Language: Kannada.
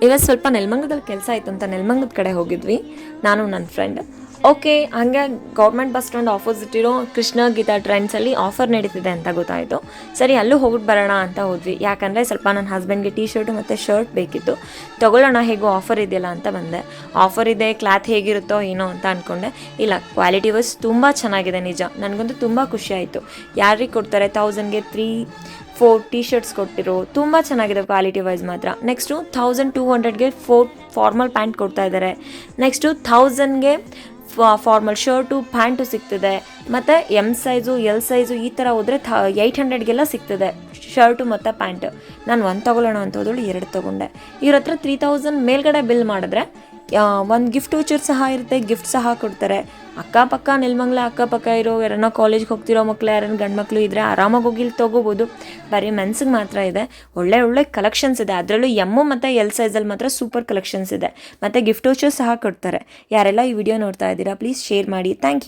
ಇವತ್ತು ಸ್ವಲ್ಪ ನೆಲಮಂಗಲದಲ್ಲಿ ಕೆಲಸ ಆಯಿತು ಅಂತ ನೆಲಮಂಗಲದ ಕಡೆ ಹೋಗಿದ್ವಿ ನಾನು ನನ್ನ ಫ್ರೆಂಡ್. ಓಕೆ, ಹಾಗೆ ಗೌರ್ಮೆಂಟ್ ಬಸ್ ಸ್ಟ್ಯಾಂಡ್ ಆಪೋಸಿಟ್ ಇರೋ ಕೃಷ್ಣ ಗೀತಾ ಟ್ರೆಂಡ್ಸಲ್ಲಿ ಆಫರ್ ನಡೀತಿದೆ ಅಂತ ಗೊತ್ತಾಯಿತು. ಸರಿ ಅಲ್ಲೂ ಹೋಗ್ಬಿಟ್ಟು ಬರೋಣ ಅಂತ ಹೋದ್ವಿ. ಯಾಕಂದರೆ ಸ್ವಲ್ಪ ನನ್ನ ಹಸ್ಬೆಂಡ್ಗೆ ಟೀ ಶರ್ಟು ಮತ್ತು ಶರ್ಟ್ ಬೇಕಿತ್ತು. ತೊಗೊಳ್ಳೋಣ, ಹೇಗೋ ಆಫರ್ ಇದೆಯಲ್ಲ ಅಂತ ಬಂದೆ. ಆಫರ್ ಇದೆ, ಕ್ಲಾತ್ ಹೇಗಿರುತ್ತೋ ಏನೋ ಅಂತ ಅಂದ್ಕೊಂಡೆ. ಇಲ್ಲ, ಕ್ವಾಲಿಟಿ ವೈಸ್ ತುಂಬ ಚೆನ್ನಾಗಿದೆ, ನಿಜ ನನಗಂತೂ ತುಂಬ ಖುಷಿ ಆಯಿತು. ಯಾರಿಗೆ ಕೊಡ್ತಾರೆ 1000ಗೆ 3-4 ಟೀ ಶರ್ಟ್ಸ್ ಕೊಟ್ಟಿರೋ, ತುಂಬ ಚೆನ್ನಾಗಿದೆ ಕ್ವಾಲಿಟಿ ವೈಸ್ ಮಾತ್ರ. ನೆಕ್ಸ್ಟು 1200ಗೆ 4 ಫಾರ್ಮಲ್ ಪ್ಯಾಂಟ್ ಕೊಡ್ತಾ ಇದ್ದಾರೆ. ನೆಕ್ಸ್ಟು 1000ಗೆ ಫಾರ್ಮಲ್ ಶರ್ಟು ಪ್ಯಾಂಟು ಸಿಗ್ತದೆ. ಮತ್ತು ಎಮ್ ಸೈಜು ಎಲ್ ಸೈಜು ಈ ಥರ ಹೋದರೆ 800ಗೆಲ್ಲ ಸಿಗ್ತದೆ ಶರ್ಟು ಮತ್ತು ಪ್ಯಾಂಟು. ನಾನು ಒಂದು ತೊಗೊಳ್ಳೋಣ ಅಂತ ಹೋದಳು 2 ತೊಗೊಂಡೆ. ಇವ್ರ ಹತ್ರ 3000 ಮೇಲ್ಗಡೆ ಬಿಲ್ ಮಾಡಿದ್ರೆ ಒಂದು ಗಿಫ್ಟ್ ವೋಚರ್ ಸಹ ಇರುತ್ತೆ, ಗಿಫ್ಟ್ ಸಹ ಕೊಡ್ತಾರೆ. ಅಕ್ಕಪಕ್ಕ ನೆಲಮಂಗಲ ಅಕ್ಕಪಕ್ಕ ಇರೋ ಯಾರನ್ನ ಕಾಲೇಜ್ಗೆ ಹೋಗ್ತಿರೋ ಮಕ್ಕಳು, ಯಾರನ್ನ ಗಂಡು ಮಕ್ಕಳು ಇದ್ದರೆ ಆರಾಮಾಗಿ ಹೋಗಿ ಇಲ್ಲಿ ತೊಗೋಬೋದು. ಬರೀ ಮೆನ್ಸಿಗೆ ಮಾತ್ರ ಇದೆ, ಒಳ್ಳೆ ಕಲೆಕ್ಷನ್ಸ್ ಇದೆ. ಅದರಲ್ಲೂ ಎಮ್ಮು ಮತ್ತು ಎಲ್ ಸೈಜಲ್ಲಿ ಮಾತ್ರ ಸೂಪರ್ ಕಲೆಕ್ಷನ್ಸ್ ಇದೆ. ಮತ್ತು ಗಿಫ್ಟ್ ವೋಚರ್ ಸಹ ಕೊಡ್ತಾರೆ. ಯಾರೆಲ್ಲ ಈ ವಿಡಿಯೋ ನೋಡ್ತಾ ಇದ್ದೀರಾ ಪ್ಲೀಸ್ ಶೇರ್ ಮಾಡಿ. Thank you.